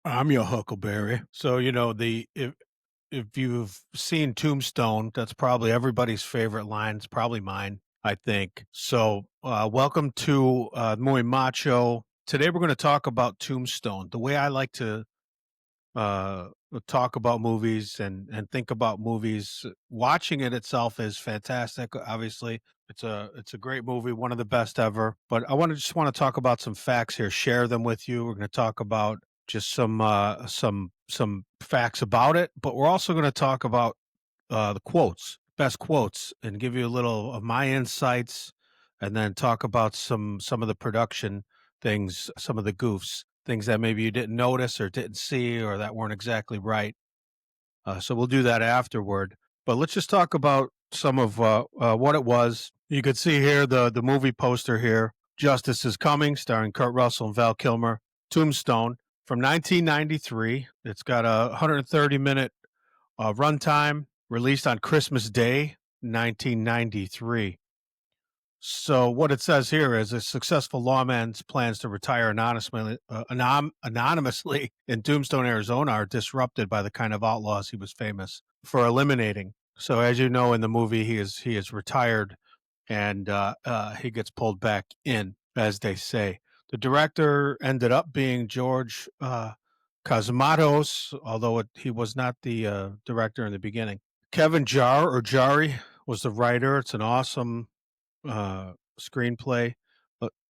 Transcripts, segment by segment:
I'm your Huckleberry. So, the if you've seen Tombstone, that's probably everybody's favorite line. It's probably mine, I think. So, welcome to Muy Macho. Today we're going to talk about Tombstone. The way I like to uh, talk about movies and think about movies, watching it itself is fantastic. Obviously, it's a great movie, one of the best ever. But I want to talk about some facts here, share them with you. We're going to talk about just some facts about it, but we're also going to talk about the quotes, best quotes, and give you a little of my insights, and then talk about some of the production things, some of the goofs, things that maybe you didn't notice or didn't see or that weren't exactly right. So we'll do that afterward. But let's just talk about some of what it was. You could see here the movie poster here. Justice is Coming, starring Kurt Russell and Val Kilmer. Tombstone from 1993. It's got a 130-minute runtime, released on Christmas Day, 1993. So what it says here is a successful lawman's plans to retire anonymously in Tombstone, Arizona, are disrupted by the kind of outlaws he was famous for eliminating. So as you know, in the movie, he is retired, and he gets pulled back in, as they say. The director ended up being George Cosmatos, although he was not the director in the beginning. Kevin Jar or Jari was the writer. It's an awesome screenplay.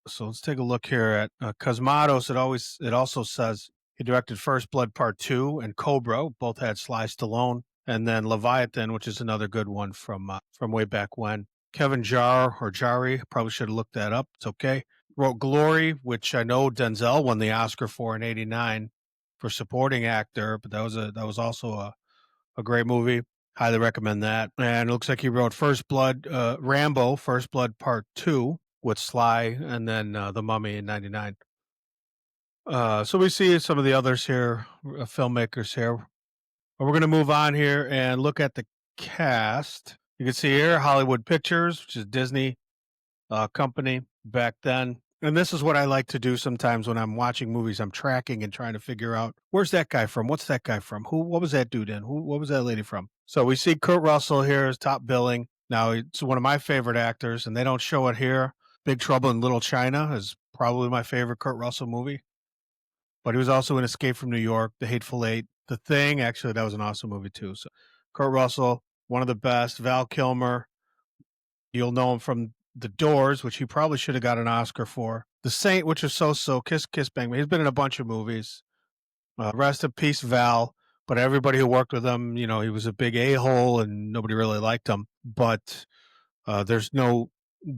So let's take a look here at Cosmatos. It also says he directed First Blood Part 2 and Cobra. Both had Sly Stallone, and then Leviathan, which is another good one from way back when. Kevin Jar or Jari, probably should have looked that up. It's okay. Wrote Glory, which I know Denzel won the Oscar for in '89 for supporting actor, but that was also a great movie. Highly recommend that. And it looks like he wrote Rambo, First Blood Part 2 with Sly, and then The Mummy in '99. So we see some of the others here, filmmakers here. We're going to move on here and look at the cast. You can see here Hollywood Pictures, which is Disney company back then. And this is what I like to do sometimes when I'm watching movies. I'm tracking and trying to figure out where's that guy from? What's that guy from? What was that dude in? What was that lady from? So we see Kurt Russell here as top billing. Now, it's one of my favorite actors, and they don't show it here. Big Trouble in Little China is probably my favorite Kurt Russell movie. But he was also in Escape from New York, The Hateful Eight, The Thing. Actually, that was an awesome movie, too. So Kurt Russell, one of the best. Val Kilmer, you'll know him from The Doors, which he probably should have got an Oscar for. The Saint, which is so, Kiss Kiss Bang Bang. He's been in a bunch of movies. Rest in peace, Val. But everybody who worked with him, he was a big a-hole and nobody really liked him. But there's no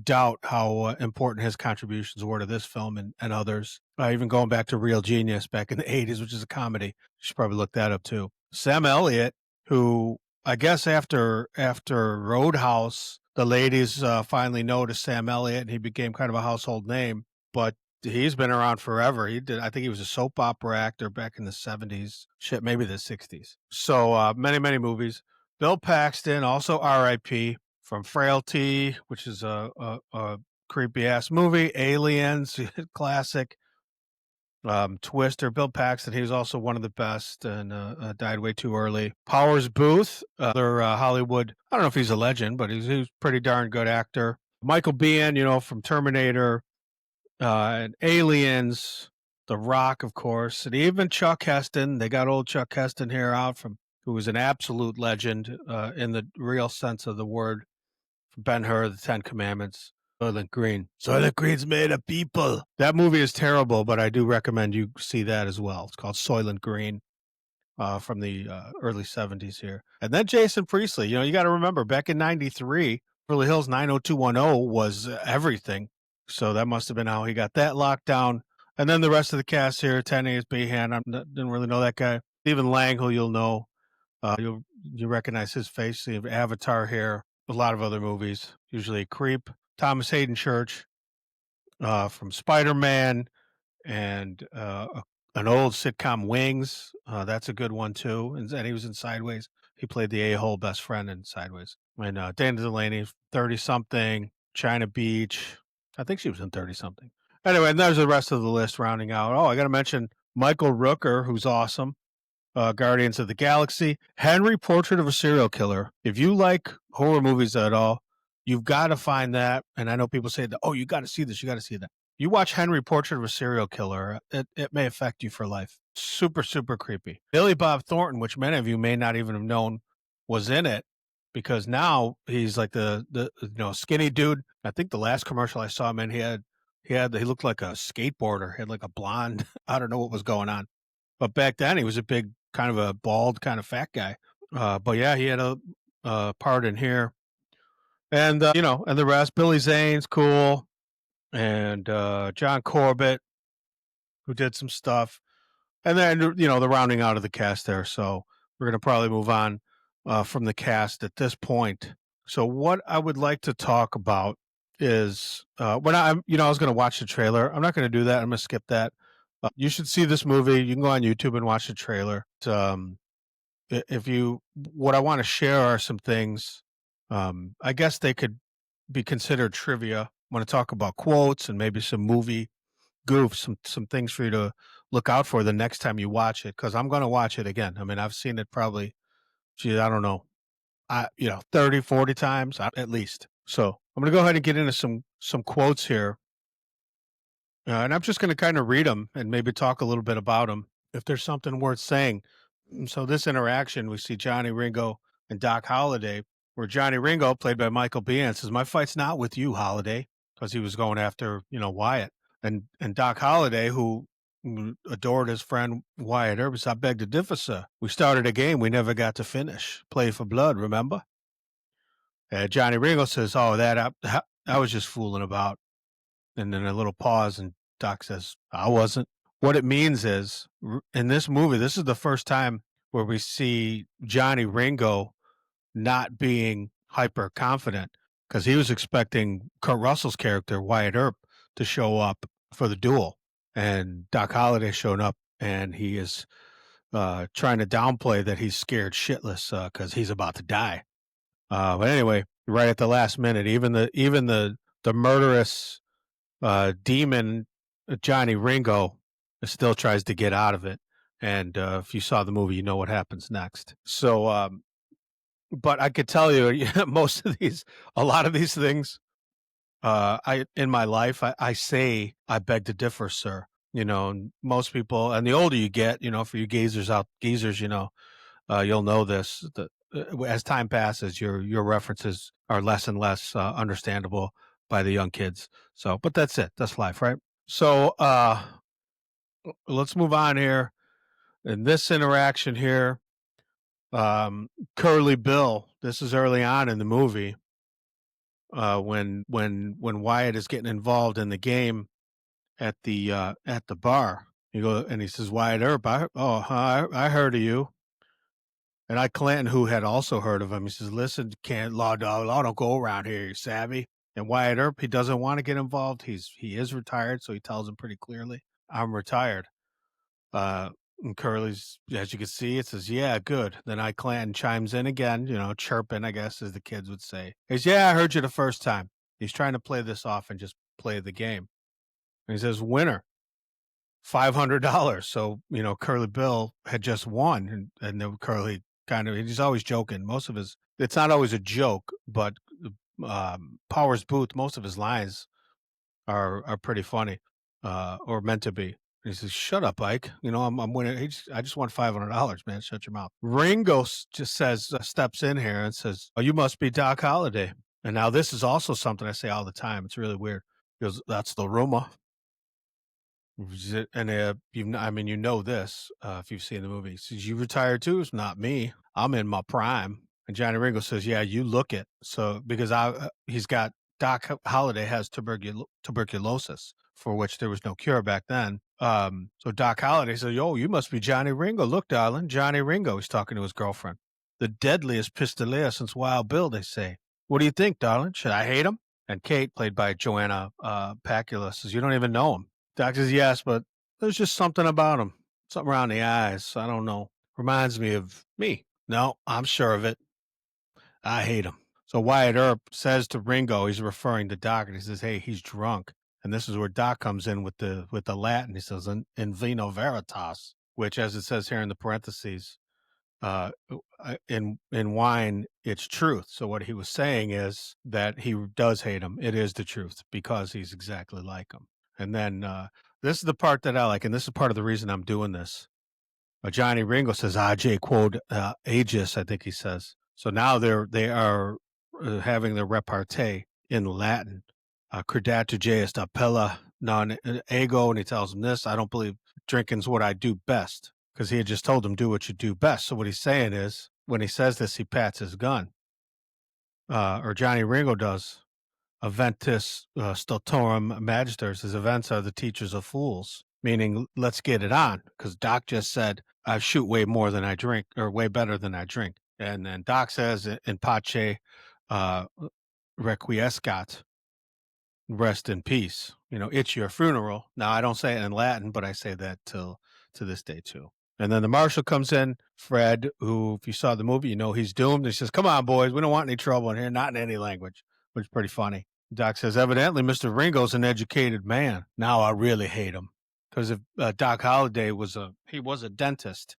doubt how important his contributions were to this film and others. Even going back to Real Genius back in the '80s, which is a comedy. You should probably look that up too. Sam Elliott, who I guess after Roadhouse, the ladies finally noticed Sam Elliott, and he became kind of a household name. But he's been around forever. I think he was a soap opera actor back in the '70s. Shit, maybe the '60s. So many movies. Bill Paxton, also R.I.P. from Frailty, which is a creepy ass movie. Aliens, classic. Twister, Bill Paxton, he was also one of the best and died way too early. Powers Booth, other Hollywood, I don't know if he's a legend, but he's a pretty darn good actor. Michael Biehn, from Terminator and Aliens, The Rock, of course, and even Chuck Heston. They got old Chuck Heston here out who was an absolute legend in the real sense of the word. Ben-Hur, The Ten Commandments. Soylent Green. Soylent Green's made of people. That movie is terrible, but I do recommend you see that as well. It's called Soylent Green from the early '70s here. And then Jason Priestley. You got to remember, back in '93, Beverly Hills 90210 was everything. So that must have been how he got that locked down. And then the rest of the cast here, Tennessee Behan, I didn't really know that guy. Stephen Lang, who you'll know. You recognize his face. You have Avatar here. A lot of other movies, usually Creep. Thomas Hayden Church from Spider-Man, and an old sitcom, Wings. That's a good one, too. And he was in Sideways. He played the a-hole best friend in Sideways. And Dana Delaney, 30-something, China Beach. I think she was in 30-something. Anyway, and there's the rest of the list rounding out. Oh, I got to mention Michael Rooker, who's awesome. Guardians of the Galaxy, Henry, Portrait of a Serial Killer. If you like horror movies at all, you've got to find that. And I know people say that, oh, you got to see this, you got to see that. You watch Henry, Portrait of a Serial Killer, it may affect you for life. Super, super creepy. Billy Bob Thornton, which many of you may not even have known was in it, because now he's like the skinny dude. I think the last commercial I saw him in, he looked like a skateboarder. He had like a blonde. I don't know what was going on. But back then he was a big, kind of a bald, kind of fat guy. But yeah, he had a part in here, and and the rest. Billy Zane's cool, and John Corbett, who did some stuff, and then the rounding out of the cast there. So we're gonna probably move on from the cast at this point. So what I would like to talk about is when I was gonna watch the trailer. I'm not gonna do that. I'm gonna skip that. You should see this movie. You can go on YouTube and watch the trailer. What I want to share are some things. I guess they could be considered trivia. I want to talk about quotes and maybe some movie goofs, some things for you to look out for the next time you watch it, because I'm going to watch it again. I mean, I've seen it probably, I don't know, 30, 40 times at least. So I'm going to go ahead and get into some quotes here, and I'm just going to kind of read them and maybe talk a little bit about them if there's something worth saying. So this interaction, we see Johnny Ringo and Doc Holliday, where Johnny Ringo, played by Michael Biehn, says, "My fight's not with you, Holliday," because he was going after Wyatt, and Doc Holliday, who adored his friend Wyatt Earp, says, "I beg to differ, sir. We started a game we never got to finish. Play for blood, remember?" And Johnny Ringo says, "Oh, I was just fooling about." And then a little pause, and Doc says, "I wasn't." What it means is, in this movie, this is the first time where we see Johnny Ringo not being hyper confident, because he was expecting Kurt Russell's character, Wyatt Earp, to show up for the duel. And Doc Holliday showed up, and he is trying to downplay that he's scared shitless because he's about to die. But anyway, right at the last minute, even the murderous demon Johnny Ringo still tries to get out of it. And if you saw the movie, you know what happens next. So, but I could tell you, a lot of these things, I in my life, I say, "I beg to differ, sir." And most people, and the older you get, for you geezers, you'll know this. As time passes, your references are less and less understandable by the young kids. So, but that's it. That's life, right? So, let's move on here. In this interaction here, Curly Bill. This is early on in the movie, when Wyatt is getting involved in the game at the bar. He says, "Wyatt Earp, I heard of you." And Ike Clanton, who had also heard of him, he says, "Listen, can't law don't go around here, you savvy." And Wyatt Earp, he doesn't want to get involved. He is retired, so he tells him pretty clearly, "I'm retired." And Curly's, as you can see, it says, "Yeah, good." Then Ike Clanton chimes in again, chirping, I guess, as the kids would say. He says, "Yeah, I heard you the first time." He's trying to play this off and just play the game. And he says, "Winner, $500. So, Curly Bill had just won, and then Curly he's always joking. It's not always a joke, but Powers Booth, most of his lines are pretty funny, or meant to be. He says, "Shut up, Ike. I'm winning. I just won $500, man. Shut your mouth." Ringo just steps in here and says, "Oh, you must be Doc Holliday." And now this is also something I say all the time. It's really weird. He goes, "That's the rumor." And this if you've seen the movie. He says, "You retired too?" It's not me. I'm in my prime. And Johnny Ringo says, "Yeah, you look it." So because he's got Doc Holliday has tuberculosis, for which there was no cure back then. So Doc Holliday says, "Yo, you must be Johnny Ringo. Look, darling, Johnny Ringo." He's talking to his girlfriend. "The deadliest pistolier since Wild Bill," they say. "What do you think, darling? Should I hate him?" And Kate, played by Joanna Pacula, says, "You don't even know him." Doc says, "Yes, but there's just something about him. Something around the eyes. I don't know. Reminds me of me." "No, I'm sure of it. I hate him." So Wyatt Earp says to Ringo, he's referring to Doc, and he says, "Hey, he's drunk." And this is where Doc comes in with the Latin. He says, in vino veritas, which, as it says here in the parentheses, in wine, it's truth. So what he was saying is that he does hate him. It is the truth because he's exactly like him. And then this is the part that I like, and this is part of the reason I'm doing this. Johnny Ringo says, "J quod aegis," I think he says. So now they are having their repartee in Latin. Credatu J appella non ego, and he tells him this. I don't believe drinking's what I do best, because he had just told him do what you do best. So what he's saying is, when he says this, he pats his gun, or Johnny Ringo does. Aventis stultorum magisters. His events are the teachers of fools, meaning let's get it on, because Doc just said I shoot way more than I drink, or way better than I drink. And then Doc says in pace requiescat, rest in peace. It's your funeral. Now, I don't say it in Latin, but I say that to this day too. And then the marshal comes in, Fred, who, if you saw the movie, he's doomed. He says, "Come on, boys, we don't want any trouble in here, not in any language," which is pretty funny. Doc says, "Evidently, Mr. Ringo's an educated man. Now I really hate him." Because if Doc Holliday was a dentist,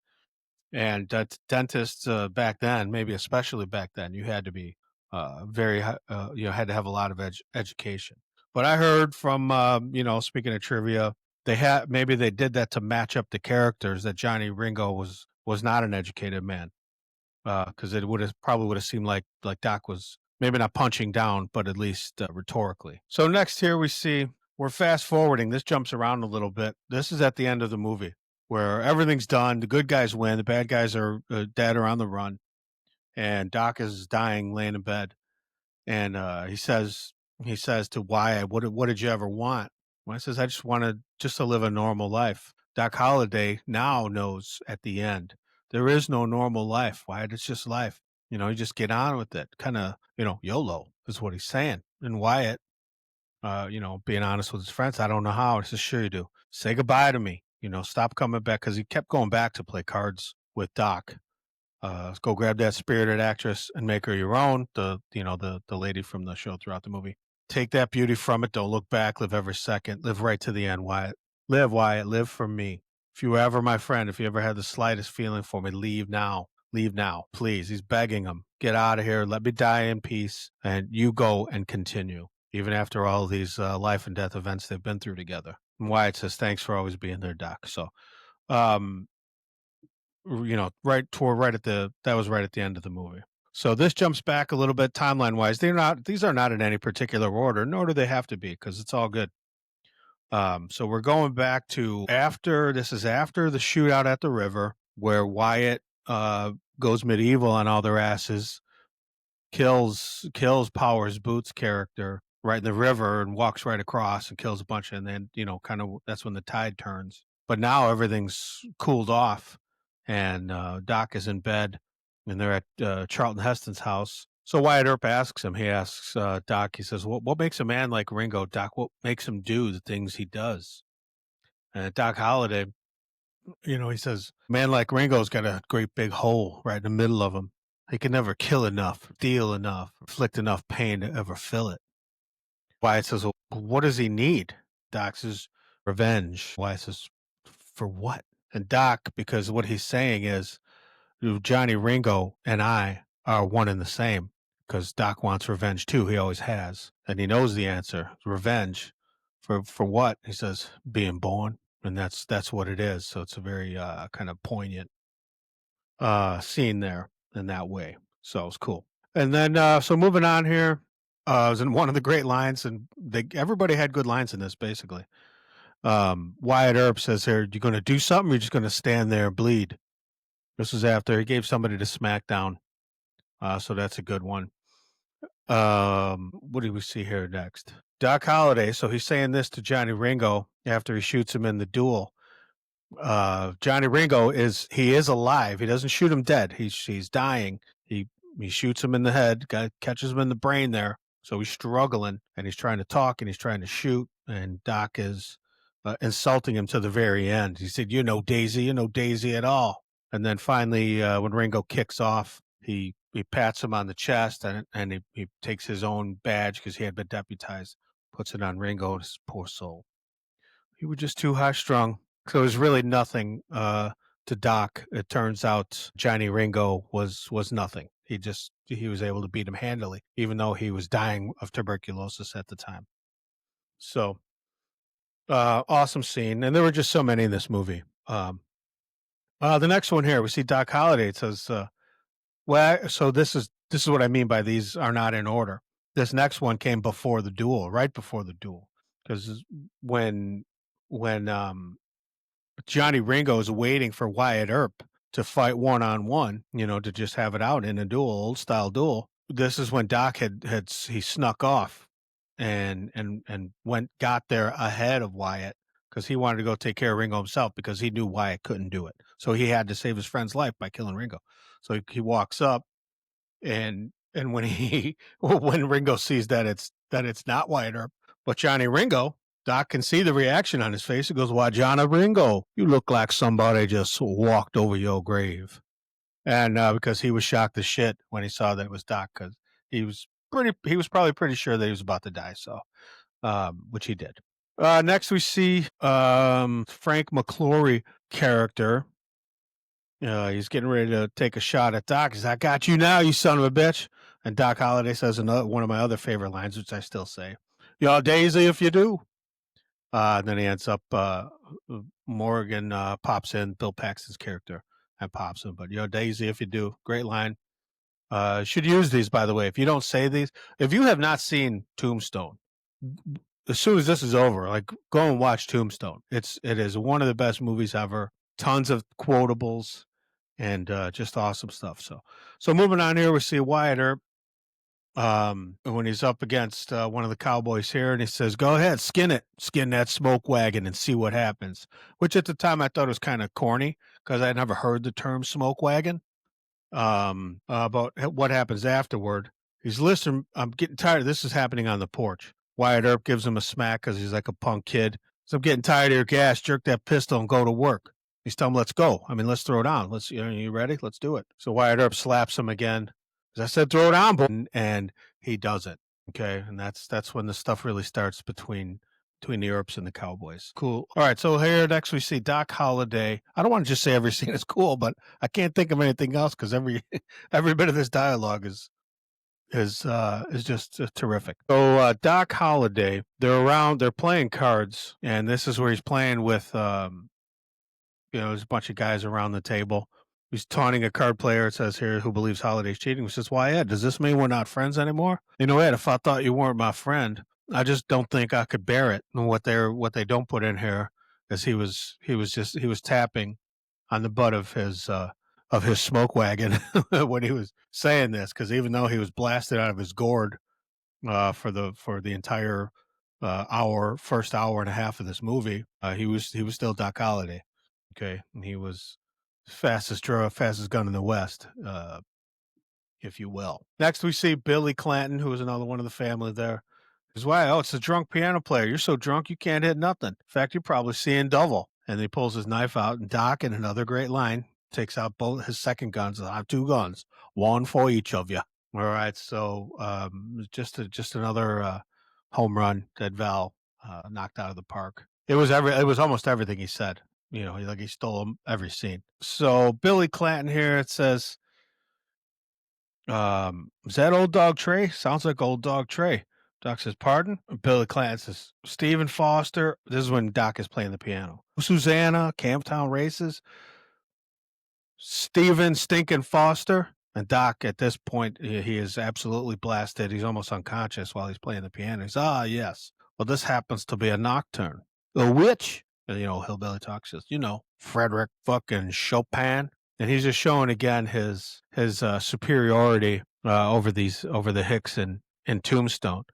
and dentists back then, maybe especially back then, you had to be very, had to have a lot of education. But I heard from, speaking of trivia, maybe they did that to match up the characters, that Johnny Ringo was not an educated man, because it probably would have seemed like Doc was maybe not punching down, but at least rhetorically. So next here we're fast forwarding. This jumps around a little bit. This is at the end of the movie, where everything's done. The good guys win. The bad guys are dead or on the run, and Doc is dying, laying in bed, and he says to Wyatt, "What did you ever want?" Wyatt says, "I just wanted to live a normal life." Doc Holliday now knows at the end there is no normal life. Wyatt, it's just life. You just get on with it. Kind of, YOLO is what he's saying. And Wyatt, being honest with his friends, I don't know how. He says, "Sure you do. Say goodbye to me. Stop coming back," because he kept going back to play cards with Doc. Go grab that spirited actress and make her your own. The lady from the show throughout the movie. Take that beauty from it. Don't look back. Live every second. Live right to the end, Wyatt. Live, Wyatt. Live for me. If you were ever my friend, if you ever had the slightest feeling for me, leave now. Leave now, please. He's begging him. Get out of here. Let me die in peace. And you go and continue, even after all these life and death events they've been through together. And Wyatt says, "Thanks for always being there, Doc." So, right at the end of the movie. So this jumps back a little bit timeline wise. These are not in any particular order, nor do they have to be, because it's all good. So we're going back to after the shootout at the river, where Wyatt goes medieval on all their asses, kills Powers Boots' character right in the river, and walks right across and kills a bunch, and then kind of that's when the tide turns. But now everything's cooled off, and Doc is in bed, and they're at Charlton Heston's house. So Wyatt Earp asks him. He asks Doc. He says, "What makes a man like Ringo, Doc? What makes him do the things he does?" And Doc Holliday, he says, "A man like Ringo's got a great big hole right in the middle of him. He can never kill enough, deal enough, inflict enough pain to ever fill it." Wyatt says, "Well, what does he need?" Doc says, "Revenge." Wyatt says, "For what?" And Doc, because what he's saying is, Johnny Ringo and I are one and the same, because Doc wants revenge too. He always has. And he knows the answer. Revenge. For what? He says, being born. And that's what it is. So it's a very kind of poignant scene there in that way. So it's cool. And then, so moving on here, it was in one of the great lines, and everybody had good lines in this, basically. Wyatt Earp says here, "You going to do something, or you're just going to stand there and bleed?" This was after he gave somebody to smackdown. So that's a good one. What do we see here next? Doc Holliday. So he's saying this to Johnny Ringo after he shoots him in the duel. Johnny Ringo is alive. He doesn't shoot him dead. He's dying. He shoots him in the head, catches him in the brain there. So he's struggling, and he's trying to talk, and he's trying to shoot, and Doc is insulting him to the very end. He said, Daisy, Daisy at all." And then finally, when Ringo kicks off, he pats him on the chest, and he takes his own badge, because he had been deputized, puts it on Ringo, his poor soul. You were just too high strung. So it was really nothing to Doc. It turns out Johnny Ringo was nothing. He was able to beat him handily, even though he was dying of tuberculosis at the time. So awesome scene, and there were just so many in this movie. The next one here, we see Doc Holliday. It says, "Well, so this is what I mean by these are not in order." This next one came before the duel, right before the duel, because when when Johnny Ringo is waiting for Wyatt Earp to fight one on one, to just have it out in a duel, old style duel. This is when Doc he snuck off and got there ahead of Wyatt because he wanted to go take care of Ringo himself because he knew Wyatt couldn't do it. So he had to save his friend's life by killing Ringo. So he walks up and when when Ringo sees that it's not Wyatt Earp, but Johnny Ringo, Doc can see the reaction on his face. He goes, "Why, Johnny Ringo, you look like somebody just walked over your grave." And because he was shocked as shit when he saw that it was Doc, because he was probably pretty sure that he was about to die. So, which he did. Next, we see Frank McClory character. He's getting ready to take a shot at Doc. He's, "I got you now, you son of a bitch." And Doc Holliday says one of my other favorite lines, which I still say, "You're Daisy if you do." And then he ends up, Morgan pops in, Bill Paxton's character, and pops in. But "You're Daisy if you do." Great line. Should use these, by the way. If you don't say these, if you have not seen Tombstone, as soon as this is over, like go and watch Tombstone. It is one of the best movies ever. Tons of quotables and just awesome stuff. So moving on here, we see Wyatt Earp when he's up against one of the cowboys here, and he says, "Go ahead, skin that smoke wagon and see what happens." Which at the time I thought was kind of corny because I never heard the term smoke wagon. About what happens afterward. He's, "Listen, I'm getting tired. This is happening on the porch." Wyatt Earp gives him a smack because he's like a punk kid. So, "I'm getting tired of your gas. Jerk that pistol and go to work." He's telling him, "Let's go. I mean, let's throw down. You ready? Let's do it." So Wyatt Earp slaps him again. As I said, "Throw down, boy," and he does it. Okay, and that's when the stuff really starts between the Earps and the Cowboys. Cool. All right, so here next we see Doc Holliday. I don't want to just say every scene is cool, but I can't think of anything else because every every bit of this dialogue is just terrific. So Doc Holliday, they're playing cards, and this is where he's playing with there's a bunch of guys around the table. He's taunting a card player. It says here, "Who believes Holliday's cheating?" He says, "Why, Ed, does this mean we're not friends anymore?" "Ed, if I thought you weren't my friend, I just don't think I could bear it." And what they don't put in here is he was tapping on the butt of his smoke wagon when he was saying this, because even though he was blasted out of his gourd for the entire first hour and a half of this movie, he was still Doc Holliday. Okay, and he was fastest gun in the West, if you will. Next, we see Billy Clanton, who is another one of the family there. He's, "Why? Oh, it's a drunk piano player. You're so drunk you can't hit nothing. In fact, you're probably seeing double." And he pulls his knife out, and Doc, in another great line, takes out both his second guns. "I have two guns, one for each of you." All right, so just another home run that Val knocked out of the park. It was almost everything he said. He stole every scene. So Billy Clanton here, it says, "Is that old dog Trey? Sounds like old dog Trey." Doc says, "Pardon?" Billy Clanton says, "Stephen Foster." This is when Doc is playing the piano. "Susanna, Camptown Races, Stephen Stinkin' Foster." And Doc, at this point, he is absolutely blasted. He's almost unconscious while he's playing the piano. He's, "Ah, yes. Well, this happens to be a nocturne." "A which?" And, Hillbilly Talk says, "Frederick fucking Chopin." And he's just showing again his superiority over the Hicks in Tombstone.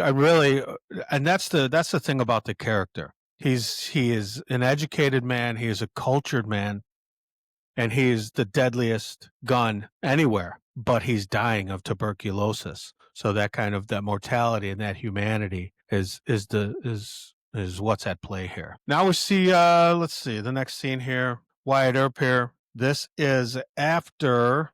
I really, and that's the thing about the character. He is an educated man. He is a cultured man, and he's the deadliest gun anywhere. But he's dying of tuberculosis. So that mortality and that humanity is what's at play here. Now we see, let's see, the next scene here. Wyatt Earp here. This is after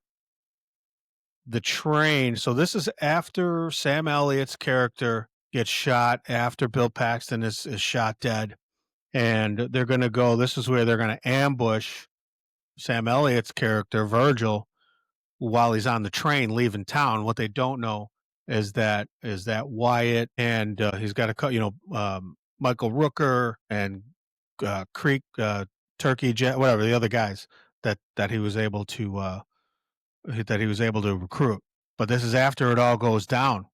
the train. So this is after Sam Elliott's character gets shot after Bill Paxton is shot dead, and they're going to go. This is where they're going to ambush Sam Elliott's character Virgil while he's on the train leaving town. What they don't know is that Wyatt and he's got Michael Rooker and Creek Turkey Jet, whatever the other guys that he was able to recruit. But this is after it all goes down.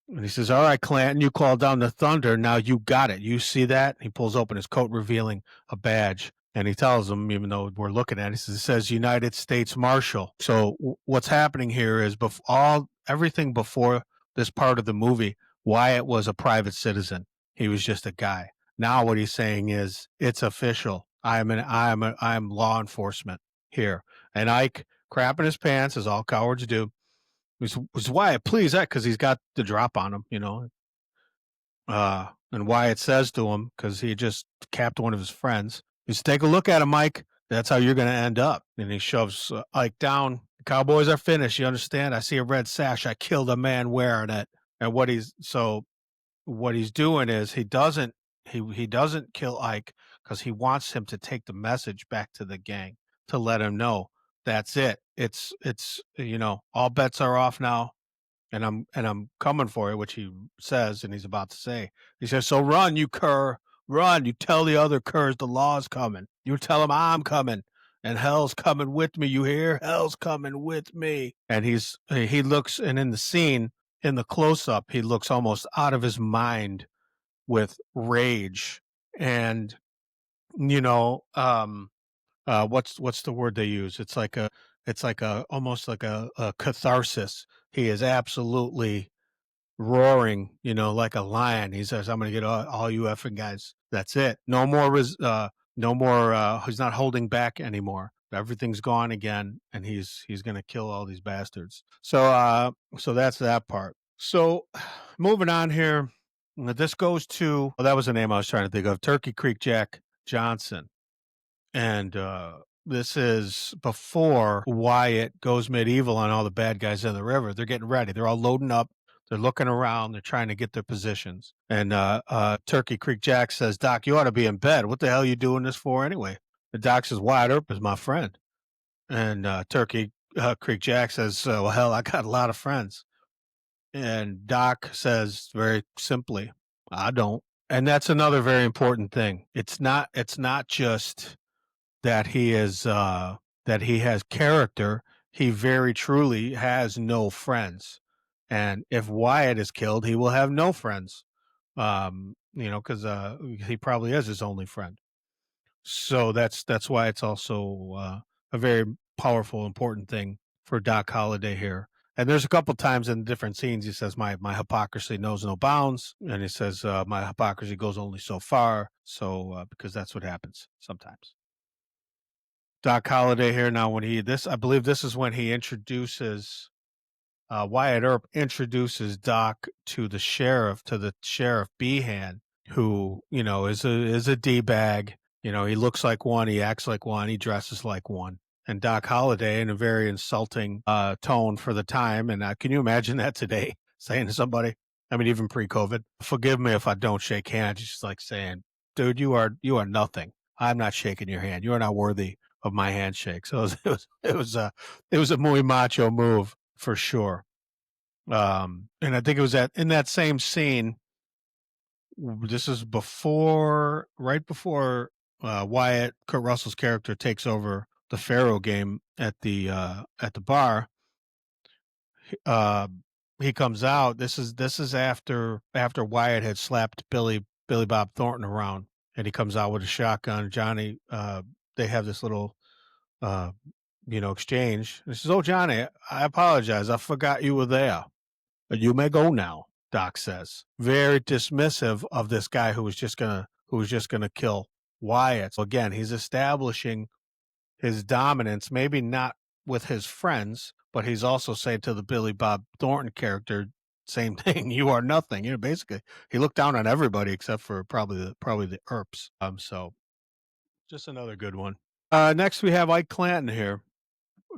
And he says, "All right, Clanton, you called down the thunder. Now you got it. You see that?" He pulls open his coat, revealing a badge. And he tells them, even though we're looking at it, it says United States Marshal. So what's happening here is everything before this part of the movie, Wyatt was a private citizen. He was just a guy. Now what he's saying is, it's official. I'm law enforcement here. And Ike, crapping his pants, as all cowards do, was Wyatt, please, that because he's got the drop on him, and Wyatt says to him, because he just capped one of his friends, he says, "Take a look at him, Mike. That's how you're going to end up." And he shoves Ike down. "The Cowboys are finished. You understand? I see a red sash. I killed a man wearing it." And what he's doing is he doesn't kill Ike because he wants him to take the message back to the gang to let him know that's it. It's all bets are off now, and I'm coming for you, which he says, and he's about to say. He says, "So run, you cur, run. You tell the other curs the law's coming. You tell them I'm coming, and hell's coming with me. You hear? Hell's coming with me." And he looks, and in the scene, in the close up, he looks almost out of his mind with rage, and you know, what's the word they use? It's like a almost like a catharsis. He is absolutely roaring, like a lion. He says, "I'm going to get all you effing guys. That's it. No more. No more. He's not holding back anymore. Everything's gone again, and he's going to kill all these bastards." So that's that part. So, moving on here. This goes to, that was the name I was trying to think of. Turkey Creek Jack Johnson. And this is before Wyatt goes medieval on all the bad guys in the river. They're getting ready. They're all loading up. They're looking around. They're trying to get their positions. And Turkey Creek Jack says, "Doc, you ought to be in bed. What the hell are you doing this for anyway?" The Doc says, "Wyatt Earp is my friend." And Turkey Creek Jack says, "Well, hell, I got a lot of friends." And Doc says very simply, "I don't." And that's another very important thing. It's not just that that he has character. He very truly has no friends. And if Wyatt is killed, he will have no friends. Because he probably is his only friend. So that's why it's also a very powerful, important thing for Doc Holliday here. And there's a couple times in different scenes he says, my hypocrisy knows no bounds," and he says, "My hypocrisy goes only so far." So because that's what happens sometimes. Doc Holliday here now, I believe this is when he introduces Wyatt Earp introduces Doc to the sheriff Behan, who is a d bag. He looks like one, he acts like one, he dresses like one. And Doc Holliday, in a very insulting tone for the time, and can you imagine that today, saying to somebody? I mean, even pre-COVID, "Forgive me if I don't shake hands." It's just like saying, "Dude, you are nothing. I'm not shaking your hand. You are not worthy of my handshake." So it was a muy macho move for sure. And I think it was in that same scene. This is right before Wyatt, Kurt Russell's character, takes over the Pharaoh game at the bar. Uh, he comes out. This is after Wyatt had slapped Billy Bob Thornton around, and he comes out with a shotgun. Johnny, they have this little uh, exchange. He says, "Oh, Johnny, I apologize. I forgot you were there. You may go now," Doc says. Very dismissive of this guy who was just gonna kill Wyatt. So again, he's establishing his dominance, maybe not with his friends, but he's also saying to the Billy Bob Thornton character, same thing. "You are nothing." Basically, he looked down on everybody except for probably the Earps. So just another good one. Next we have Ike Clanton here.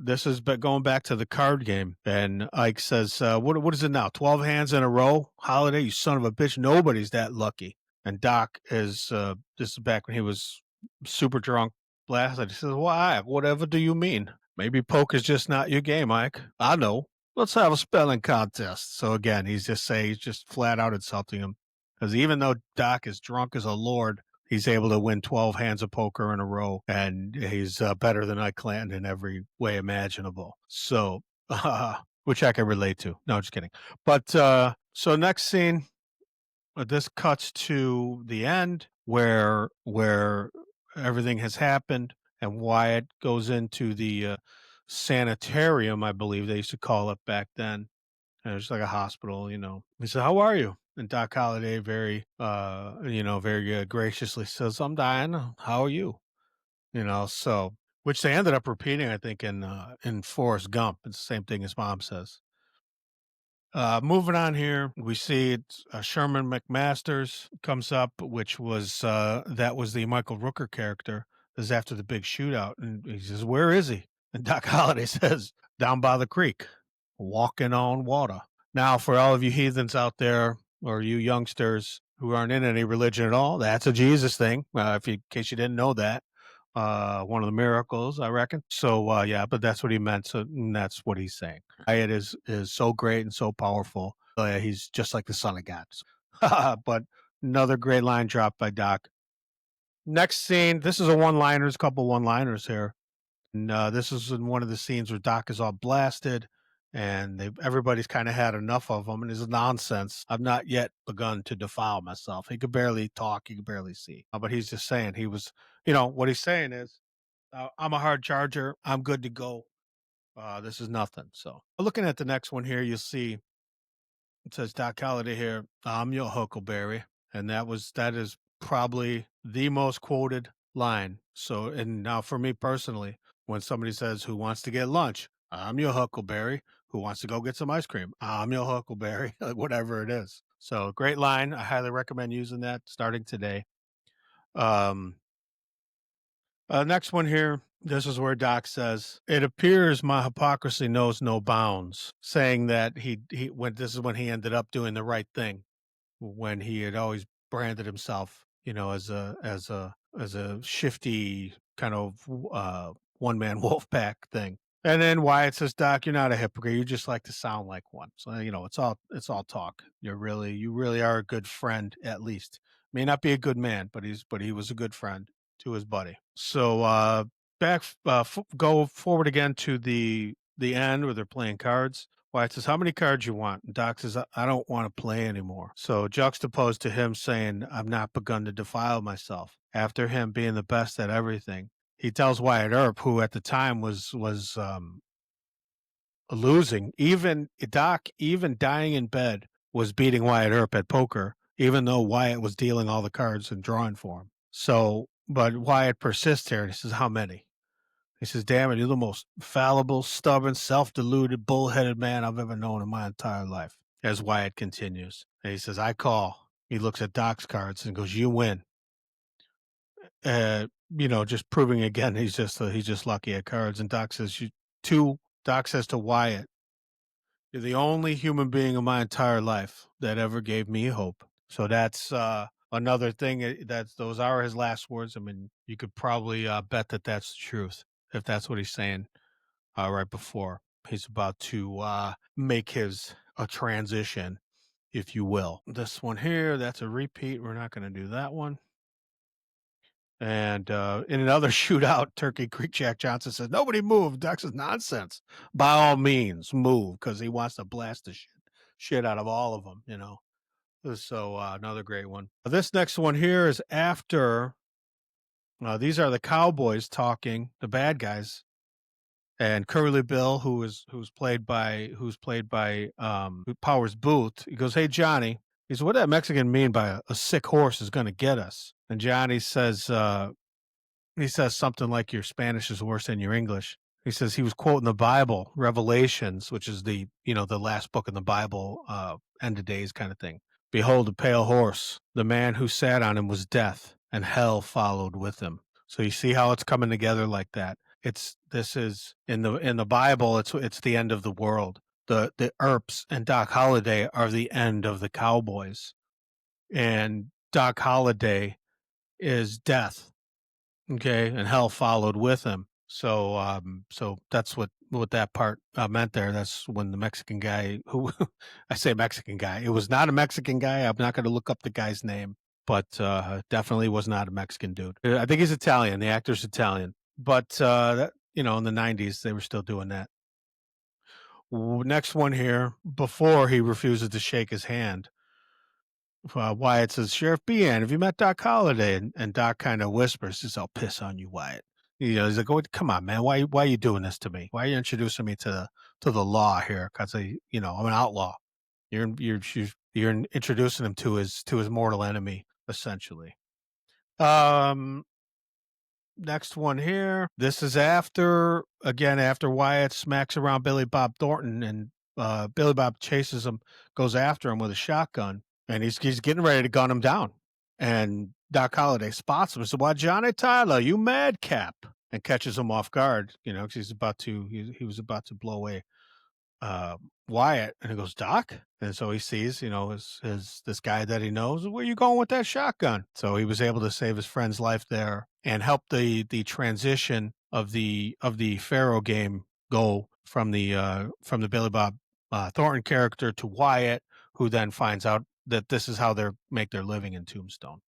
this is going back to the card game, and Ike says, what is it now? 12 hands in a row? Holiday, you son of a bitch. Nobody's that lucky. And Doc is, this is back when he was super drunk, blasted. He says, why? Whatever do you mean? Maybe poker's just not your game, Ike. I know. Let's have a spelling contest. So again, he's just flat out insulting him. Because even though Doc is drunk as a lord, he's able to win 12 hands of poker in a row, and he's better than Ike Clanton in every way imaginable. So, which I can relate to. No, just kidding. But so next scene, this cuts to the end where everything has happened, and Wyatt goes into the sanitarium, I believe they used to call it back then. And it's like a hospital, you know. He said, "How are you?" And Doc Holliday very, very graciously says, "I'm dying. How are you?" You know, so which they ended up repeating, I think, in Forrest Gump. It's the same thing his mom says. Moving on here, we see it's, Sherman McMasters comes up, which was that was the Michael Rooker character. This is after the big shootout, and he says, "Where is he?" And Doc Holliday says, "Down by the creek, walking on water." Now, for all of you heathens out there, or you youngsters who aren't in any religion at all, that's a Jesus thing. In case you didn't know that, one of the miracles, I reckon. So, yeah, but that's what he meant. So that's what he's saying. Wyatt is so great and so powerful. He's just like the son of God. But another great line dropped by Doc. Next scene. This is a one-liners, couple one-liners here. And this is in one of the scenes where Doc is all blasted, and everybody's kind of had enough of him, and his nonsense. I've not yet begun to defile myself. He could barely talk, he could barely see, but he's just saying he was. What he's saying is, I'm a hard charger. I'm good to go. This is nothing. So looking at the next one here, you'll see it says Doc Holliday here. I'm your Huckleberry, and that is probably the most quoted line. So, and now for me personally, when somebody says, "Who wants to get lunch?" I'm your Huckleberry. Who wants to go get some ice cream? I'm your Huckleberry. Whatever it is. So great line. I highly recommend using that starting today. Um, Next one here. This is where Doc says, "It appears my hypocrisy knows no bounds," saying that this is when he ended up doing the right thing, when he had always branded himself, as a shifty kind of one man wolf pack thing. And then Wyatt says, "Doc, you're not a hypocrite. You just like to sound like one." So it's all talk. You really are a good friend, at least. May not be a good man, but he was a good friend to his buddy. So go forward again to the end where they're playing cards. Wyatt says, "How many cards you want?" And Doc says, "I don't want to play anymore." So juxtaposed to him saying, "I've not begun to defile myself," after him being the best at everything, he tells Wyatt Earp, who at the time was losing, even Doc, even dying in bed, was beating Wyatt Earp at poker, even though Wyatt was dealing all the cards and drawing for him. So, but Wyatt persists here, and he says, "How many?" He says, "Damn it, you're the most fallible, stubborn, self-deluded, bullheaded man I've ever known in my entire life." As Wyatt continues, and he says, "I call." He looks at Doc's cards and goes, "You win." Just proving again he's just lucky at cards. And Doc says to Wyatt, "You're the only human being in my entire life that ever gave me hope." So that's another thing. Those are his last words. I mean, you could probably bet that that's the truth if that's what he's saying right before he's about to make a transition, if you will. This one here, that's a repeat. We're not going to do that one. And in another shootout, Turkey Creek, Jack Johnson says, "Nobody move." Doc says, "Nonsense. By all means, move," because he wants to blast the shit out of all of them. So another great one. This next one here is after. These are the Cowboys talking, the bad guys, and Curly Bill, who's played by Powers Booth. He goes, "Hey Johnny," he says, "what does that Mexican mean by a sick horse is going to get us?" And Johnny says, he says something like, "Your Spanish is worse than your English." He says he was quoting the Bible, Revelations, which is the last book in the Bible, end of days kind of thing. "Behold, a pale horse. The man who sat on him was death, and hell followed with him." So you see how it's coming together like that. this is in the Bible. It's the end of the world. The Earps and Doc Holliday are the end of the Cowboys, and Doc Holliday is death. Okay, and hell followed with him. So that's what that part meant there. That's when the Mexican guy, who I say Mexican guy, it was not a Mexican guy. I'm not going to look up the guy's name, but definitely was not a Mexican dude. I think he's Italian. The actor's Italian, but that, in the '90s they were still doing that. Next one here, before he refuses to shake his hand, Wyatt says, Sheriff Behan, have you met Doc Holliday? And Doc kind of whispers, says, I'll piss on you, Wyatt. He's like, oh, come on, man. Why are you doing this to me? Why are you introducing me to the law here? Because I'm an outlaw. You're introducing him to his mortal enemy, essentially. Next one here. This is after Wyatt smacks around Billy Bob Thornton, and Billy Bob chases him, goes after him with a shotgun, and he's getting ready to gun him down. And Doc Holliday spots him and says, "Why, Johnny Tyler, you madcap?" And catches him off guard, because he was about to blow away Wyatt, and he goes, Doc? And so he sees, his this guy that he knows, where you going with that shotgun? So he was able to save his friend's life there and help the transition of the Pharaoh game go from the Billy Bob Thornton character to Wyatt, who then finds out that this is how they make their living in Tombstone.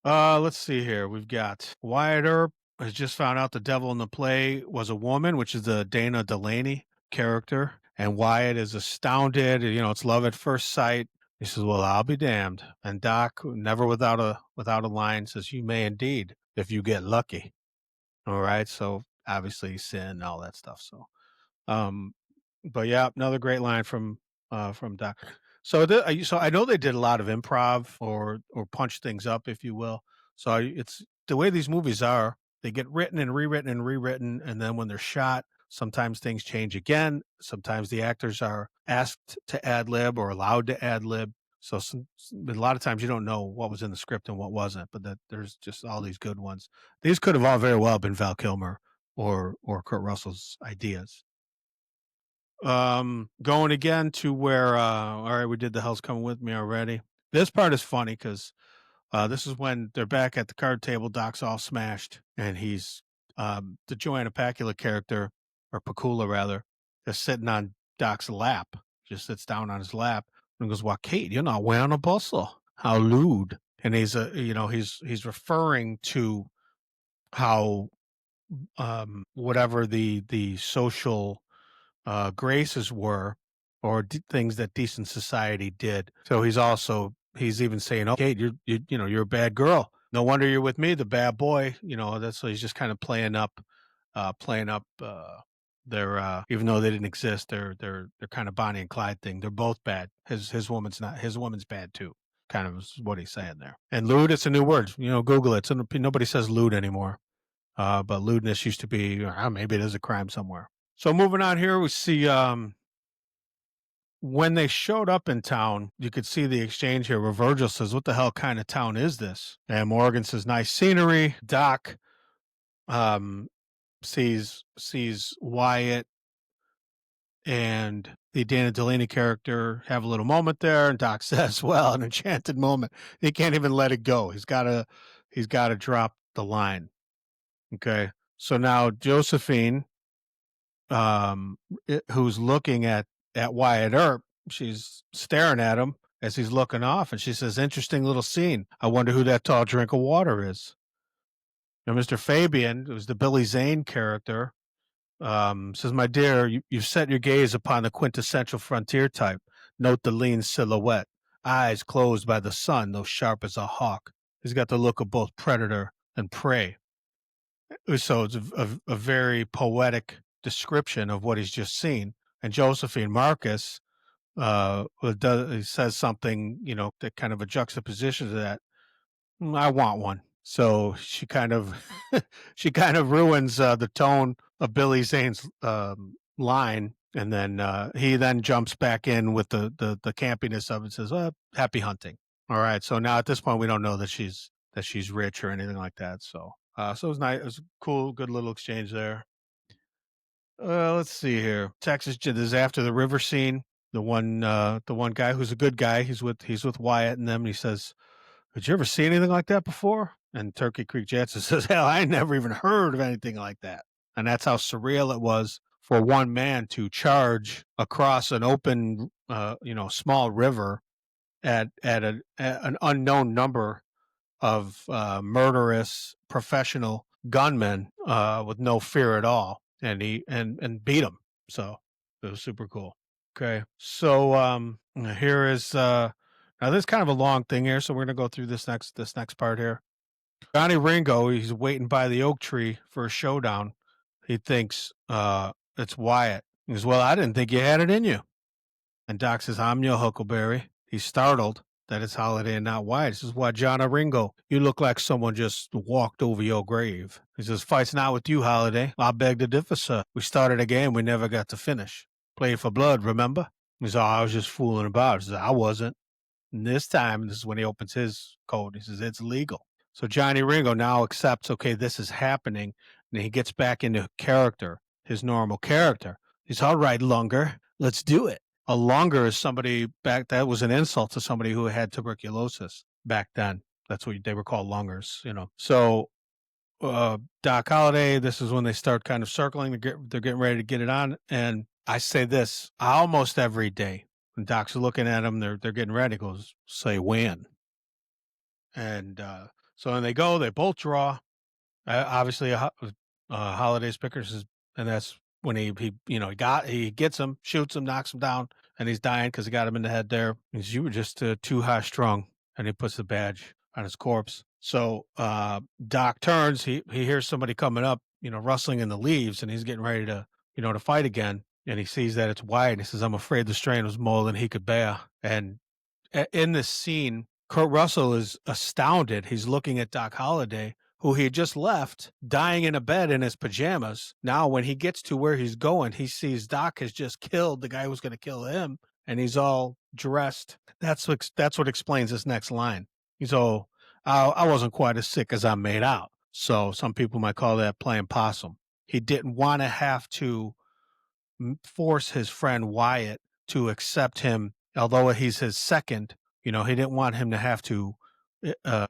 Let's see here. We've got Wyatt Earp has just found out the devil in the play was a woman, which is the Dana Delaney character. And Wyatt is astounded. It's love at first sight. He says, well, I'll be damned. And Doc, never without a line, says, you may indeed, if you get lucky. All right. So obviously sin, all that stuff. So, but yeah, another great line from Doc. So I know they did a lot of improv or punch things up, if you will. So it's the way these movies are. They get written and rewritten, and then when they're shot, sometimes things change again. Sometimes the actors are asked to ad lib or allowed to ad lib. So a lot of times you don't know what was in the script and what wasn't. But there's just all these good ones. These could have all very well been Val Kilmer or Kurt Russell's ideas. Going again to where all right, we did The Hell's Coming With Me already. This part is funny because this is when they're back at the card table. Doc's all smashed, and he's the Joanna Pacula character, or Pacula rather, is sitting on Doc's lap. Just sits down on his lap and goes, "Why, Kate, you're not wearing a bustle. How lewd!" And he's he's referring to how whatever the social graces were, or things that decent society did. So he's even saying, "Okay, you're a bad girl. No wonder you're with me, the bad boy." That's so he's just kind of playing up their even though they didn't exist, they're kind of Bonnie and Clyde thing. They're both bad. His woman's not. His woman's bad too. Kind of is what he's saying there. And lewd, it's a new word. Google it. So nobody says lewd anymore. But lewdness used to be, maybe it is a crime somewhere. So moving on here, we see when they showed up in town, you could see the exchange here where Virgil says, what the hell kind of town is this? And Morgan says, nice scenery. Doc sees Wyatt and the Dana Delaney character have a little moment there, and Doc says, well, an enchanted moment. He can't even let it go. He's gotta drop the line. Okay. So now Josephine, who's looking at Wyatt Earp, she's staring at him as he's looking off, and she says, interesting little scene. I wonder who that tall drink of water is. Now, Mr. Fabian, who's the Billy Zane character, says, my dear, you've set your gaze upon the quintessential frontier type. Note the lean silhouette, eyes closed by the sun, though sharp as a hawk. He's got the look of both predator and prey. So it's a very poetic description of what he's just seen. And Josephine Marcus says something, that kind of a juxtaposition to that. I want one. So she kind of ruins the tone of Billy Zane's line, and then he then jumps back in with the campiness of it and says, happy hunting. All right. So now at this point we don't know that she's rich or anything like that. So So it was nice. It was cool, good little exchange there. Let's see here. This is after the river scene. The one guy who's a good guy. He's with Wyatt and them. And he says, "Did you ever see anything like that before?" And Turkey Creek Jansen says, "Hell, I never even heard of anything like that." And that's how surreal it was for one man to charge across an open, small river at an unknown number of murderous professional gunmen with no fear at all, and he and beat him. So it was super cool. Okay, so here is now this is kind of a long thing here, so we're gonna go through this next part here. Johnny Ringo, he's waiting by the oak tree for a showdown. He thinks it's Wyatt. He goes, "Well, I didn't think you had it in you." And Doc says, "I'm your Huckleberry." He's startled that it's Holliday and not Wyatt. He says, "Why, John Ringo, you look like someone just walked over your grave." He says, "Fight's not with you, Holliday. I beg to differ, sir. We started a game we never got to finish. Played for blood, remember?" He says, "Oh, I was just fooling about." He says, "I wasn't." And this time, this is when he opens his code. He says, "It's legal." So Johnny Ringo now accepts, okay, this is happening. And he gets back into character, his normal character. He's all right, Lunger. Let's do it. A lunger is somebody that was an insult to somebody who had tuberculosis back then. That's what they were called, lungers. So Doc Holliday, this is when they start kind of circling. They're getting ready to get it on. And I say this almost every day. When Doc's looking at them, they're getting ready. He goes, "Say when." And so when they go, they both draw. Obviously, Holiday's pickers is, and that's when he gets him, shoots him, knocks him down, and he's dying because he got him in the head there. He says, "You were just too high strung," and he puts the badge on his corpse. So Doc turns. He hears somebody coming up, rustling in the leaves, and he's getting ready to fight again. And he sees that it's Wyatt. And he says, "I'm afraid the strain was more than he could bear." And in this scene, Kurt Russell is astounded. He's looking at Doc Holliday, who he had just left, dying in a bed in his pajamas. Now, when he gets to where he's going, he sees Doc has just killed the guy who was going to kill him, and he's all dressed. That's what explains this next line. He's all, I wasn't quite as sick as I made out. So some people might call that playing possum. He didn't want to have to force his friend Wyatt to accept him, although he's his second. He didn't want him to have to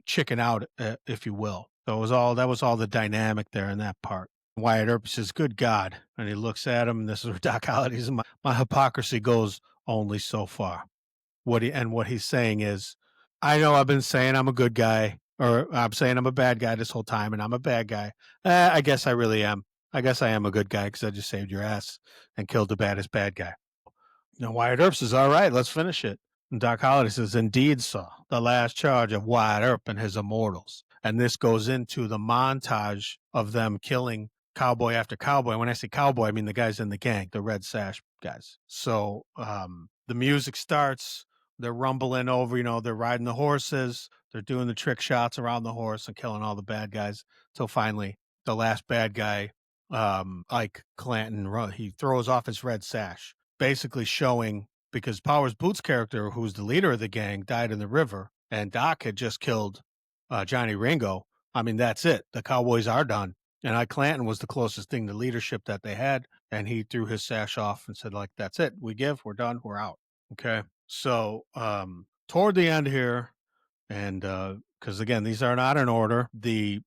chicken out, if you will. So that was all the dynamic there in that part. Wyatt Earp says, "Good God," and he looks at him. And this is where Doc Holliday says, my hypocrisy goes only so far. What he's saying is, I know I've been saying I'm a good guy, or I'm saying I'm a bad guy this whole time, and I'm a bad guy. I guess I really am. I guess I am a good guy because I just saved your ass and killed the baddest bad guy. Now Wyatt Earp says, "All right, let's finish it." And Doc Holliday says, "Indeed, sir, the last charge of Wyatt Earp and his immortals." And this goes into the montage of them killing cowboy after cowboy. When I say cowboy, I mean the guys in the gang, the red sash guys. So the music starts. They're rumbling over, they're riding the horses. They're doing the trick shots around the horse and killing all the bad guys. Till finally, the last bad guy, Ike Clanton, he throws off his red sash, basically showing, because Powers Boots' character, who's the leader of the gang, died in the river, and Doc had just killed Johnny Ringo. I mean, that's it. The Cowboys are done. And Ike Clanton was the closest thing to leadership that they had, and he threw his sash off and said, like, "That's it. We're done. We're out." Okay. So toward the end here, and because again, these are not in order, it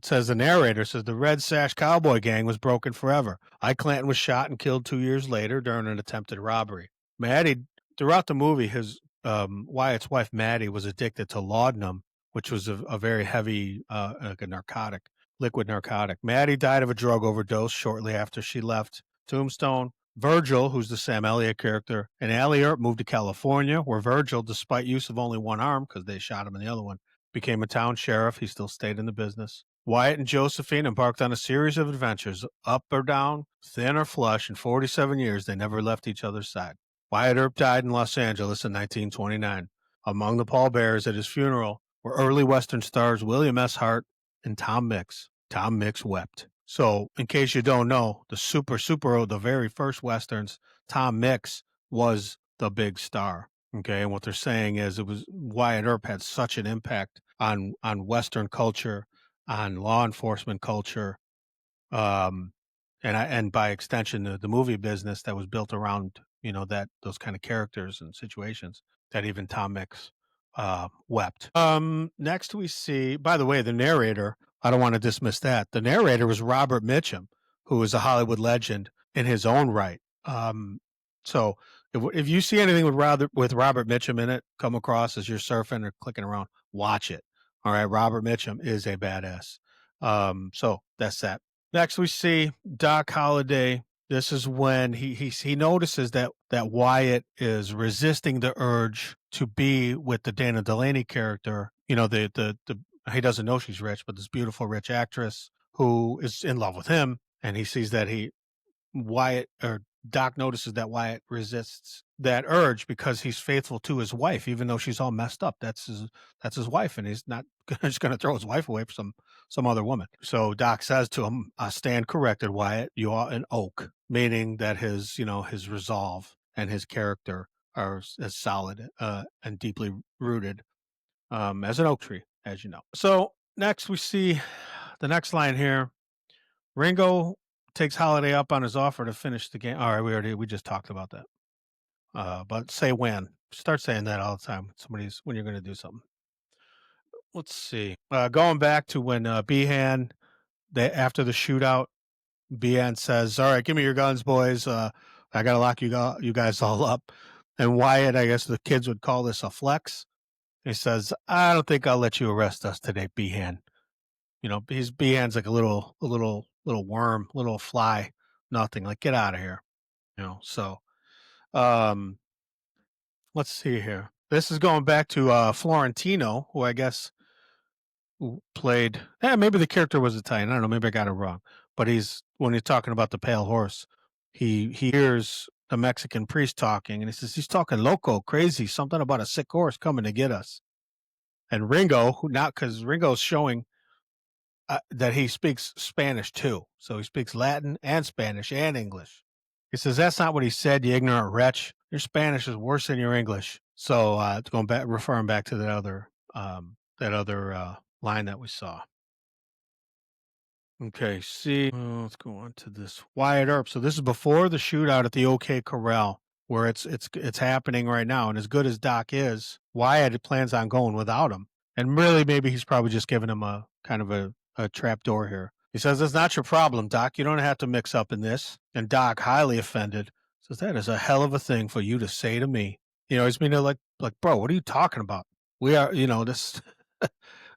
says the narrator says the Red Sash Cowboy Gang was broken forever. Ike Clanton was shot and killed 2 years later during an attempted robbery. Maddie, throughout the movie, his Wyatt's wife Maddie was addicted to laudanum, which was a very heavy, like a narcotic, liquid narcotic. Maddie died of a drug overdose shortly after she left Tombstone. Virgil, who's the Sam Elliott character, and Allie Earp moved to California, where Virgil, despite use of only one arm, because they shot him in the other one, became a town sheriff. He still stayed in the business. Wyatt and Josephine embarked on a series of adventures, up or down, thin or flush. In 47 years, they never left each other's side. Wyatt Earp died in Los Angeles in 1929. Among the pallbearers at his funeral were early Western stars William S. Hart and Tom Mix. Tom Mix wept. So, in case you don't know, the very first Westerns, Tom Mix was the big star. Okay, and what they're saying is it was Wyatt Earp had such an impact on Western culture on law enforcement culture, um, and by extension, the movie business that was built around, that those kind of characters and situations that even Tom Mix wept. Next we see, by the way, the narrator. I don't want to dismiss that. The narrator was Robert Mitchum, who is a Hollywood legend in his own right. So if you see anything with Robert Mitchum in it come across as you're surfing or clicking around, watch it. All right, Robert Mitchum is a badass. So that's that. Next, we see Doc Holliday. This is when he notices that Wyatt is resisting the urge to be with the Dana Delaney character. The he doesn't know she's rich, but this beautiful rich actress who is in love with him, and he sees that Wyatt or Doc notices that Wyatt resists that urge because he's faithful to his wife, even though she's all messed up. That's his wife, and he's not just going to throw his wife away for some other woman. So Doc says to him, "I stand corrected, Wyatt. You are an oak," meaning that his resolve and his character are as solid and deeply rooted as an oak tree, as you know. So next we see the next line here. Ringo takes Holliday up on his offer to finish the game. All right, we just talked about that. But say when. Start saying that all the time. When you're going to do something. Let's see. Going back to when Behan, after the shootout, Behan says, "All right, give me your guns, boys. I got to lock you guys all up." And Wyatt, I guess the kids would call this a flex. He says, "I don't think I'll let you arrest us today, Behan." Behan's like a little worm, little fly, nothing. Like, get out of here. So um let's see here. This is going back to Florentino, who I guess who played maybe the character was Italian. I don't know, maybe I got it wrong. But when he's talking about the pale horse, he hears the Mexican priest talking, and he says he's talking loco, crazy, something about a sick horse coming to get us. And Ringo, who not because Ringo's showing that he speaks Spanish too. So he speaks Latin and Spanish and English. He says, "That's not what he said, you ignorant wretch. Your Spanish is worse than your English." So going back, referring back to that other line that we saw. Okay, see, let's go on to this Wyatt Earp. So this is before the shootout at the OK Corral, where it's happening right now. And as good as Doc is, Wyatt plans on going without him. And really, maybe he's probably just giving him a kind of a trap door here. He says, "It's not your problem, Doc. You don't have to mix up in this." And Doc, highly offended, says, "That is a hell of a thing for you to say to me." He's meaning like, bro, what are you talking about? We are, this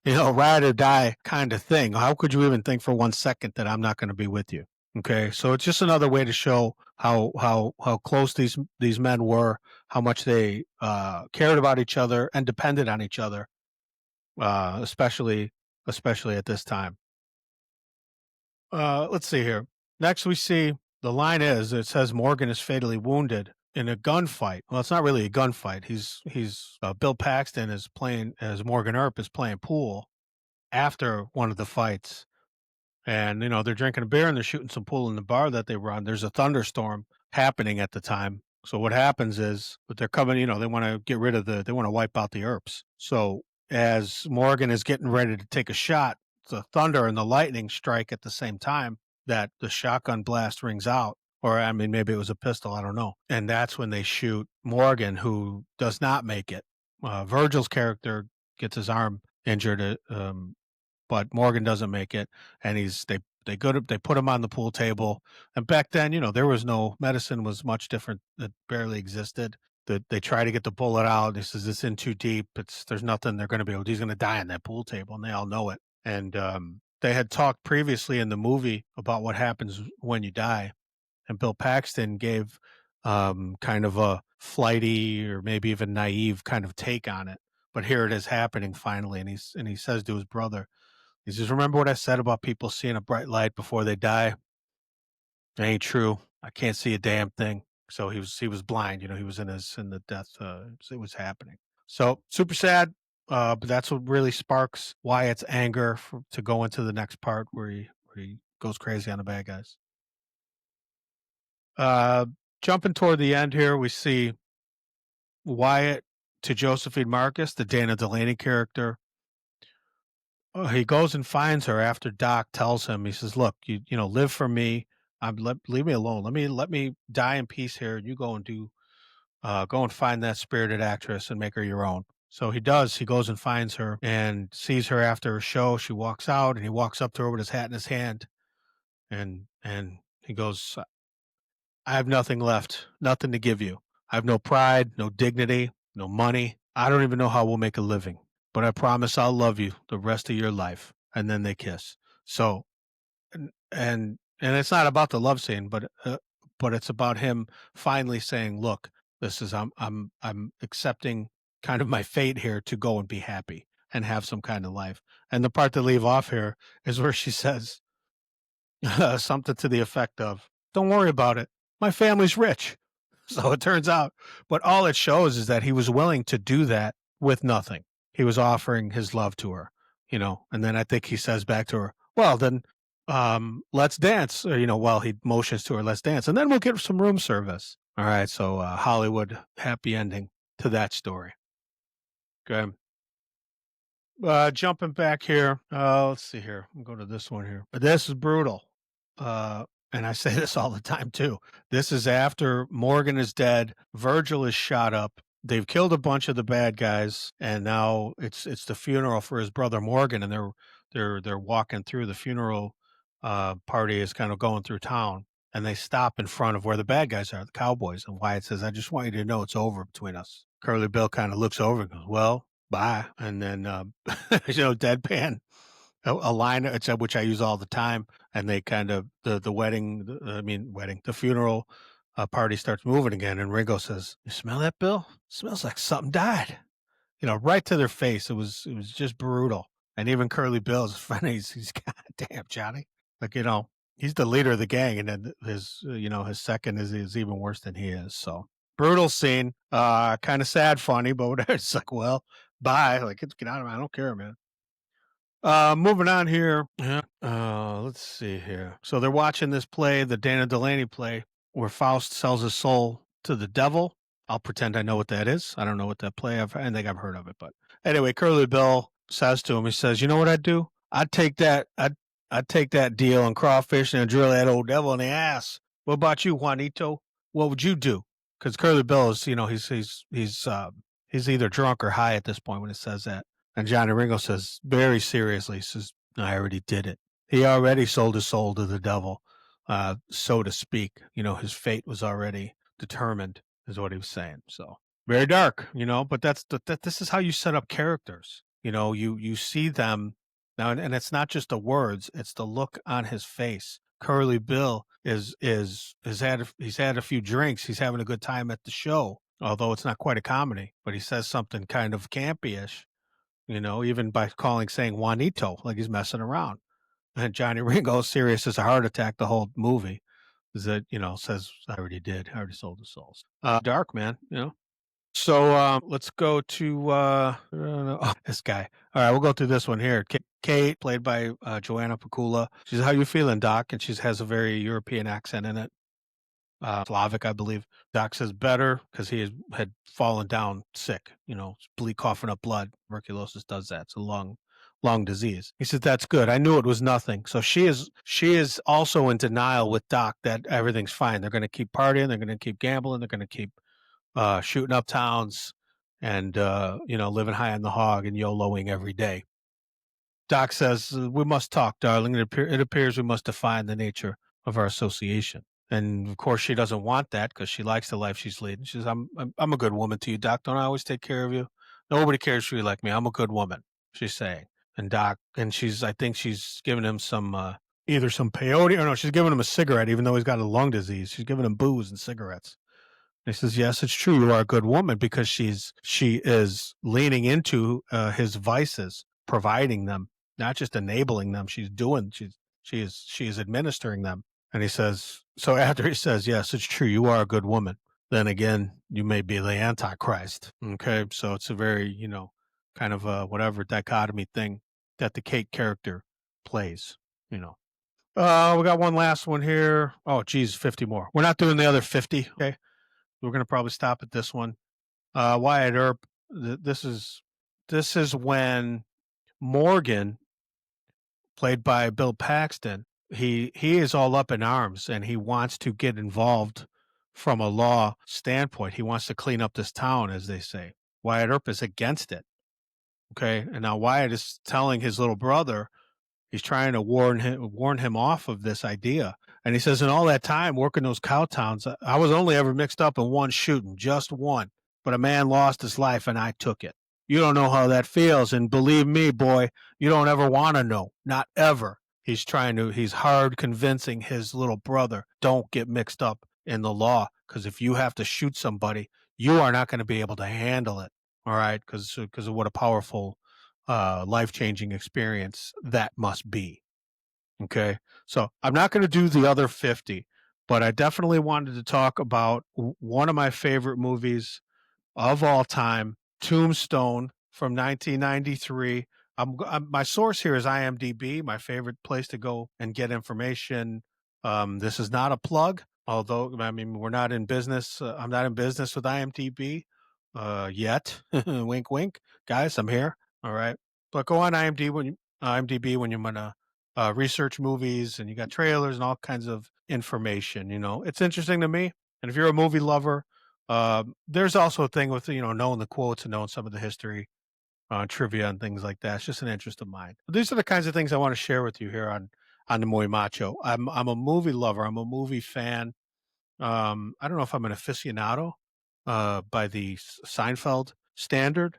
ride or die kind of thing. How could you even think for 1 second that I'm not going to be with you? Okay, so it's just another way to show how close these men were, how much they cared about each other and depended on each other, especially at this time. Let's see here. Next, we see the line it says Morgan is fatally wounded in a gunfight. Well, it's not really a gunfight. He's Bill Paxton is playing as Morgan Earp is playing pool after one of the fights, and they're drinking a beer and they're shooting some pool in the bar that they run. There's a thunderstorm happening at the time. So what happens is, but they're coming. They want to get rid of they want to wipe out the Earps. So as Morgan is getting ready to take a shot, the thunder and the lightning strike at the same time that the shotgun blast rings out. Or, I mean, maybe it was a pistol. I don't know. And that's when they shoot Morgan, who does not make it. Virgil's character gets his arm injured, but Morgan doesn't make it. And they put him on the pool table. And back then, there was no medicine was much different. It barely existed. They try to get the bullet out. He says it's in too deep. There's nothing they're going to be able. He's going to die on that pool table, and they all know it. And they had talked previously in the movie about what happens when you die, and Bill Paxton gave kind of a flighty or maybe even naive kind of take on it. But here it is happening finally, and he says to his brother, he says, "Remember what I said about people seeing a bright light before they die? It ain't true. I can't see a damn thing." So he was blind. He was in the death. It was happening. So super sad. But that's what really sparks Wyatt's anger to go into the next part where he goes crazy on the bad guys. Jumping toward the end here, we see Wyatt to Josephine Marcus, the Dana Delaney character, he goes and finds her after Doc tells him. He says, "Look, live for me. Leave me alone. Let me die in peace here. And you go and find that spirited actress and make her your own." So he does. He goes and finds her and sees her after a show. She walks out, and he walks up to her with his hat in his hand, and he goes, "I have nothing left, nothing to give you. I have no pride, no dignity, no money. I don't even know how we'll make a living, but I promise I'll love you the rest of your life." And then they kiss. So and it's not about the love scene, but it's about him finally saying, "Look, this is I'm accepting kind of my fate here to go and be happy and have some kind of life." And the part to leave off here is where she says something to the effect of, "Don't worry about it. My family's rich." So it turns out, but all it shows is that he was willing to do that with nothing. He was offering his love to her, and then I think he says back to her, "Well, then, let's dance," or, while he motions to her, "Let's dance, and then we'll get some room service." All right. So, Hollywood happy ending to that story. Okay. Jumping back here, let's see here. I'm going to this one here. This is brutal. Uh, and I say this all the time too. This is after Morgan is dead, Virgil is shot up. They've killed a bunch of the bad guys, and now it's the funeral for his brother Morgan, and they're walking through the funeral. Party is kind of going through town, and they stop in front of where the bad guys are, the cowboys. And Wyatt says, "I just want you to know it's over between us." Curly Bill kind of looks over and goes, "Well, bye." And then, deadpan a line which I use all the time. And they kind of the wedding, the funeral party starts moving again. And Ringo says, "You smell that, Bill? Smells like something died." Right to their face. It was just brutal. And even Curly Bill's funny. He's God damn Johnny. Like, he's the leader of the gang, and then his second is even worse than he is. So brutal scene. Kind of sad, funny, but whatever. It's like, well, bye. Like, get out of me. I don't care, man. Moving on here. Yeah. Let's see here. So they're watching this play, the Dana Delaney play, where Faust sells his soul to the devil. I'll pretend I know what that is. I don't know what that play. I think I've heard of it, but anyway, Curly Bill says to him, he says, "You know what I'd do? I'd take that. I'd take that deal on crawfish and drill that old devil in the ass. What about you, Juanito? What would you do?" Because Curly Bill is, he's either drunk or high at this point when it says that. And Johnny Ringo says, very seriously, he says, "I already did it. He already sold his soul to the devil, so to speak. His fate was already determined," is what he was saying. So very dark, but this is how you set up characters. You see them now, and it's not just the words; it's the look on his face. Curly Bill he's had a few drinks. He's having a good time at the show, although it's not quite a comedy. But he says something kind of campy-ish, even by saying Juanito, like he's messing around. And Johnny Ringo, serious as a heart attack the whole movie, is that, says, "I already did. I already sold the souls." Dark, man. So let's go to this guy. All right, we'll go through this one here. Kate, played by Joanna Pacula. She says, "How you feeling, Doc?" And she has a very European accent in it. Slavic, I believe. Doc says better because had fallen down sick, coughing up blood. Tuberculosis does that. It's a long disease. He says, "That's good. I knew it was nothing." So she is also in denial with Doc that everything's fine. They're going to keep partying. They're going to keep gambling. They're going to keep shooting up towns and, living high on the hog and YOLOing every day. Doc says, "We must talk, darling. It appears we must define the nature of our association." And of course, she doesn't want that because she likes the life she's leading. She says, I'm a good woman to you, Doc. Don't I always take care of you? Nobody cares for you like me. I'm a good woman," she's saying. And Doc, and I think she's giving him some, either some peyote, or no, she's giving him a cigarette, even though he's got a lung disease. She's giving him booze and cigarettes. And he says, "Yes, it's true. You are a good woman," because she is leaning into his vices, providing them, not just enabling them. She is administering them. And he says, so after he says, "Yes, it's true. You are a good woman," then again, "You may be the Antichrist." Okay. So it's a very, kind of a whatever dichotomy thing that the Kate character plays, you know. We got one last one here. Oh, geez, 50 more. We're not doing the other 50. Okay. We're going to probably stop at this one. Wyatt Earp. This is when Morgan played by Bill Paxton, he is all up in arms and he wants to get involved from a law standpoint. He wants to clean up this town, as they say. Wyatt Earp is against it. Okay. And now Wyatt is telling his little brother, he's trying to warn him off of this idea. And he says, in all that time working those cow towns, I was only ever mixed up in one shooting, just one. But a man lost his life and I took it. You don't know how that feels. And believe me, boy, you don't ever want to know. Not ever. He's hard convincing his little brother, don't get mixed up in the law. Because if you have to shoot somebody, you are not going to be able to handle it. All right. Because of what a powerful, life changing experience that must be. Okay. So I'm not going to do the other 50, but I definitely wanted to talk about one of my favorite movies of all time, Tombstone from 1993. My source here is IMDb, my favorite place to go and get information. This is not a plug, although I mean we're not in business. I'm not in business with IMDb yet. Wink, wink, guys. I'm here. All right, but go on IMDb when you want to research movies, and you got trailers and all kinds of information. You know, it's interesting to me. And if you're a movie lover, there's also a thing with knowing the quotes and knowing some of the history, trivia and things like that. It's just an interest of mine. But these are the kinds of things I want to share with you here on the Muy Macho. I'm a movie lover. I'm a movie fan. I don't know if I'm an aficionado by the Seinfeld standard,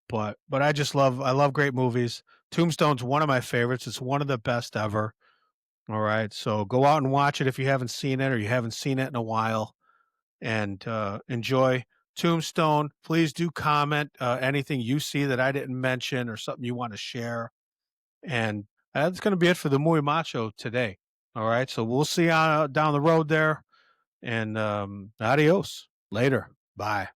but I love great movies. Tombstone's one of my favorites. It's one of the best ever. All right, so go out and watch it if you haven't seen it or you haven't seen it in a while, and enjoy Tombstone. Please do comment anything you see that I didn't mention or something you want to share. And that's going to be it for the Muy Macho today. All right. So we'll see you down the road there. And adios. Later. Bye.